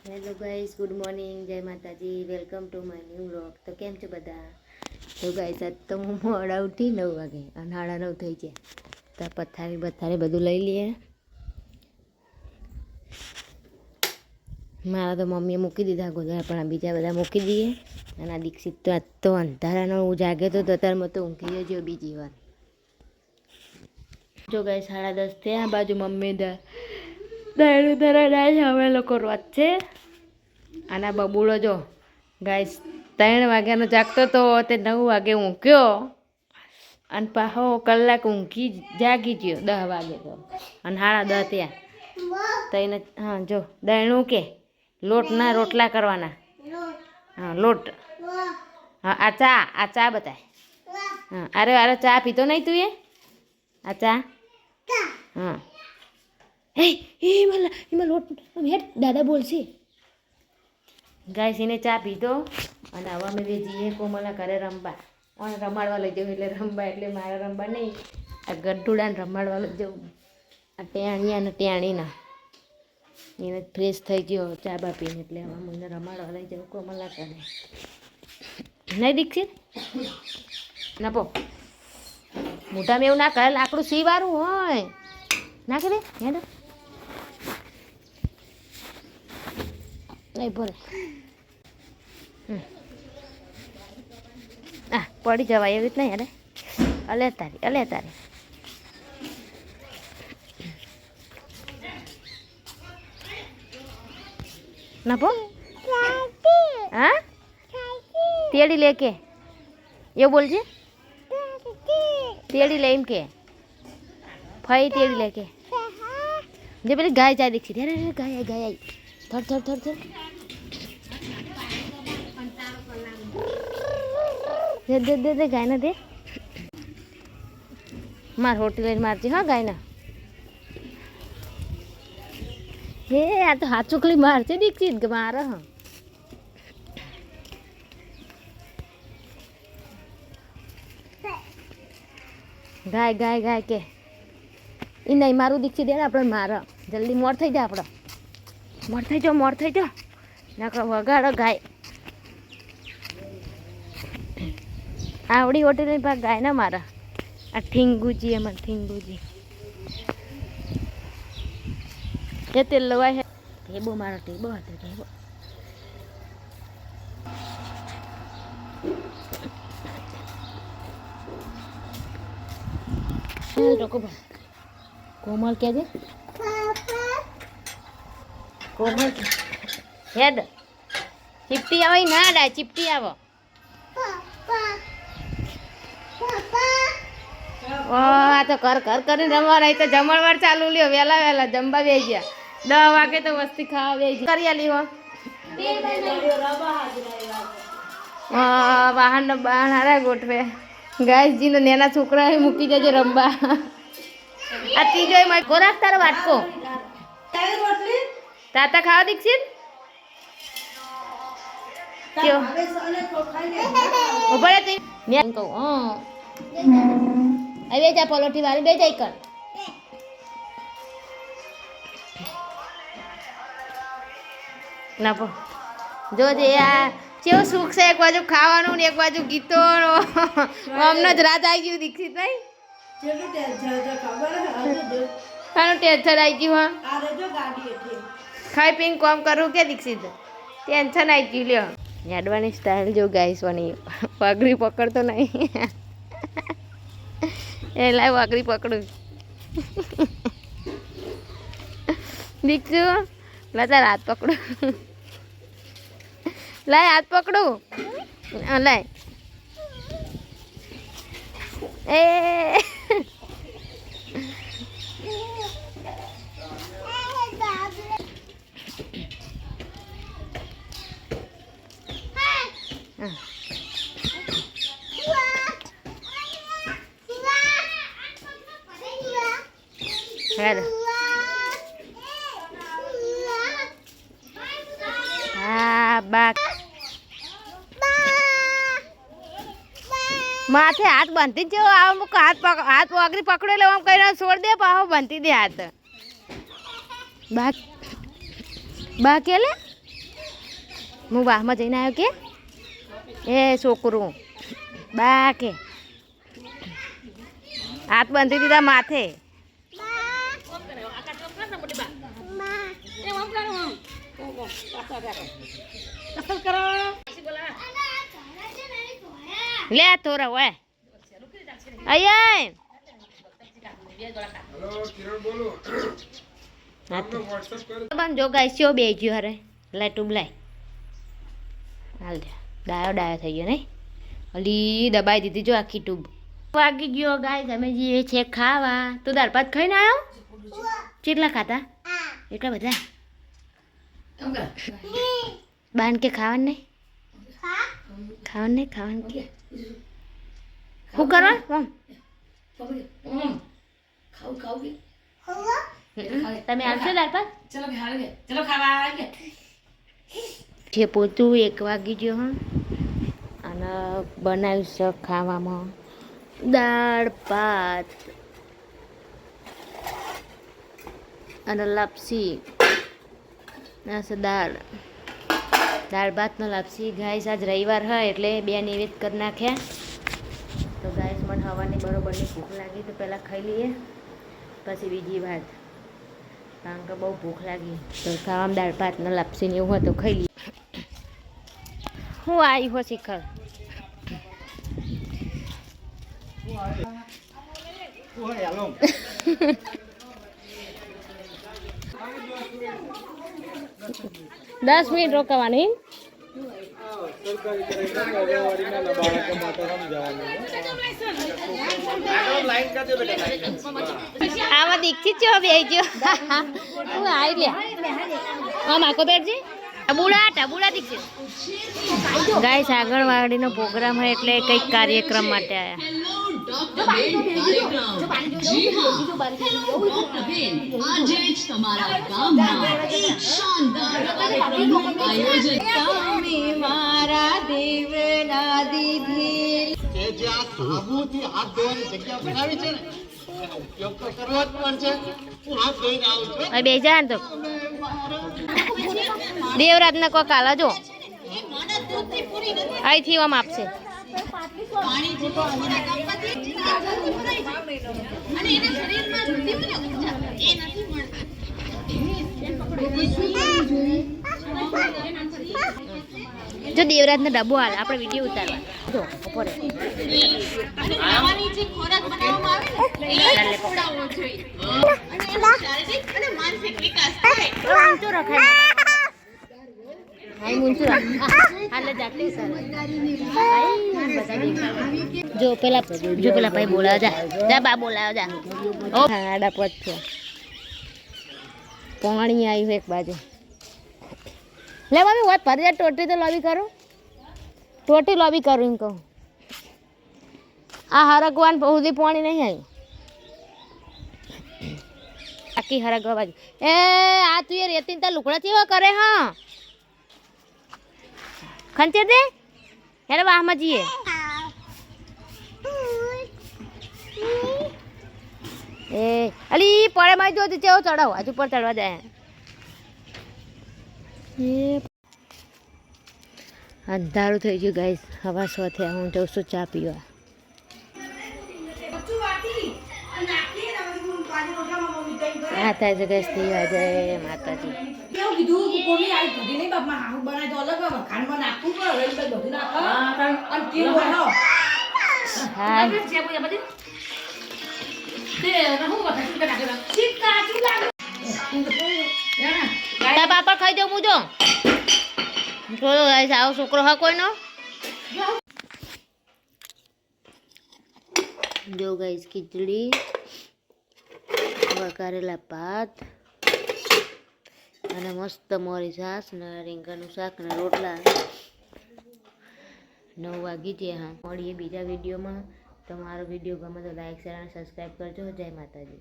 Hello guys, good morning, જય માતાજી, welcome to my new vlog. તો કેમ છો બધા? તો ગાઈસ, આજ તો હું મોડા ઉઠી 9 વાગે અને 9:30 થઈ ગયા. તો પથારી બધું લઈ લઈએ. મારા તો મમ્મીએ મૂકી દીધા ગોદડા, પણ બીજા બધા મૂકી દઈએ. અને આ દીક્ષિત તો આજ તો અંધારાનો જાગે તો અત્યારમાં તો ઊંઘી ગયો બીજી વાર. જો ગાઈસ, 10:30 થયા. આ બાજુ મમ્મી દાયરું ધરા જાય છે. અમે લોકો રોજ છે. આના બબુડો જો ગાઈસ 3 વાગ્યાનો જાગતો તો તે 9 વાગે ઊંઘ્યો અને પાછો કલાક ઊંઘી જાગી ગયો 10 વાગે તો. અને 10:30 થયા તો એને હા જો દયણું કે લોટના રોટલા કરવાના. હા લોટ. હા આ ચા બતાય. હા અરે ચા પીતો નહીં તું? આ ચા હા એમાં લોટ હેઠ દાદા બોલશે. ગાઈસ એને ચા પીધો અને હવે અમે જઈએ કોમલના ઘરે રમવા. અને રમાડવા લઈ જવું એટલે રમવા એટલે મારે રમવા નહીં, આ ગઢુડાને રમાડવા લઈ જવું. આ ટેણીયા ને ટેણીના એને ફ્રેશ થઈ ગયો ચા બા પીને, એટલે હવે મને રમાડવા લઈ જવું કોમલના ઘરે. નહીં દીક્ષિત નાપો મોટામાં એવું ના કરે, લાકડું સીવારું હોય ના કરે હેડ નહીં ભલે. આ પડી જવાય એવી રીત નહીં. અરે અલે તારી ના પો હા તેડી લે કે એવું બોલજે. તેડી લે એમ કે ફઈ તેડી લે કે જે પેલી ગાય જાય દીક્ષિત. ગાય થર દે ગાય ના દે. માર હોટી લઈને મારજે હા ગાય ના. હે આ તો હાથ ચોકલી મારશે દીક્ષિત મારે. હા ગાય કે એ નહીં મારું દીક્ષિત દે ને આપણે મારે જલ્દી મોર થઈ જાય. આપણે મોર થઈ જાઓ ના વગાડો ગાય. આવડી હોટેલ ભાગ ગાય ના મારા. આ ઠીંગુજી એમાં ઠીંગુજી એ તેલ લવાય છે. ટેબો મારો ટેબો હતો ટેબો. કોમલ કે છે કોમલ હેડ ચીપટી આવે ના ડાય ચીપટી આવો. આ તો કર કરીને રમવા રહી તો જમણવાર ચાલુ લ્યો. વહેલા જમવા બે ગયા 10 વાગે તો વસ્તી ખાવા બે ગયા કરી આલી હો. વાહન બાહન હારા ગોઠવે. ગાયજીનો નેના છોકરા મૂકી દેજો રમવા. આ ત્રીજો એમાં ખોરાક તારો વાટકો તાતા ખાવા દીક્ષિત કયો ઉભા રહે મેં કહું હવે જા પલોઠી વાળી બે જાય કર. ના પો જોજે આ કેવું સુખ છે. એક બાજુ ખાવાનું ને એક બાજુ ગીતો. અમને જ રાત આવી ગયું દીક્ષિત નહીં ટેન્શન આવી ગયું. ખાઈ પીને કોમ કરવું કે દીક્ષિત ટેન્શન આવી ગયું. લ્યો યાડવાની સ્ટાઇલ જો ગાઈસવાની પગડી પકડતો નહીં. એ લાવ પગડી પકડું દીક્ષુ લાય હાથ પકડું. લાય હાથ પકડું લાય એ માથે હાથ બાંધી જ જેવો આવો હાથ વાગરી પકડેલો આમ કહીને છોડ દે પાહો બાંધી દે હાથ. બા કેલે હું વાહમાં જઈને આવ્યો કે એ છોકરું બા કે હાથ બાંધી દીધા માથે. લે થોડા હોય અહીંયા જો ગાઈસ્યો બે ગયો હરે લાય ટ્યુબ લાય હાલ ડાયો ડાયો થઈ ગયો નહીં અલી દબાઈ દીધી જો આખી ટ્યુબ વાગી ગયો ગાઈસ અમે જઈએ છે ખાવા. તું દાળ ભાત ખાઈને આવ્યો કેટલા ખાતા એટલા બધા બાન કે ખાવાનું નહીં ખાવાનું કે શું કરો તમે આવશો દાળ ભાત છે પોતું 1 વાગી ગયો હા અને બનાવ્યું છે ખાવામાં દાળ ભાત અને લાપસી દાળ ભાત ને લાપસી. ગાઈસ આજ રવિવાર હોય એટલે 2 નિવેદ કરી નાખ્યા. તો ગાઈસ મને હવાની બરોબરની ભૂખ લાગી તો પહેલાં ખાઈ લઈએ પછી બીજી વાત કારણ કે બહુ ભૂખ લાગી તો ખાવામાં દાળ ભાત ને લાપસી ને એવું હોય તો ખાઈ લઈએ. હું આવી હો શિખર દસ મિનિટ રોકાવાની આમાં દીક્ષિત છો બેજો હું આવી લે આમ આખો બેઠજે ટબુડા દીક્ષિત. ગાઈસ આંગણવાડીનો પ્રોગ્રામ હોય એટલે કંઈક કાર્યક્રમ માટે આવ્યા બેજા તો દેવરાજને કોક આલા જો અહીંથી આમ આપશે. જો દેવરાજને ડબ્બો હાલ આપણે વિડીયો ઉતારવા જો બપોરે જો પેલા ભાઈ બોલાવ જા બા બોલાવ જા આડા પદ છે પાણી આવ્યું એક બાજુ લે મમ્મી વાત ભરી જાય ટોટી તો લોબી કરું ટોટી લોબી કરું એમ કહું આ હરગવાન સુધી પાણી નહીં આવ્યું આખી હરગવા બાજુ એ આ તું એ રેતી તાર લુકડા ચેવા કરે હા ખંચે દે હેરે વાહમાં જઈએ એ અલી પડે માં જો ચેવો ચડાવ હજુ પર ચડવા જાય અંધારું થઈ ગયું ગાઈસ હવા સો થયા હું જઉં છું ચા પીવા. હા થાય છે ગેસ થઈ જય માતાજી. બાપા ખાઈ દઉં હું જો આવો છોકરો હા કોઈનો જો ગાઈસ ખીચડી વઘારેલા ભાત અને મસ્ત મોરી છાસ ને રીંગણનું શાક ને રોટલા. 9 વાગી છે. હા મળીએ બીજા વિડીયોમાં. તમારો વિડીયો ગમે તો લાઈક શેર અને સબસ્ક્રાઈબ કરજો. જય માતાજી.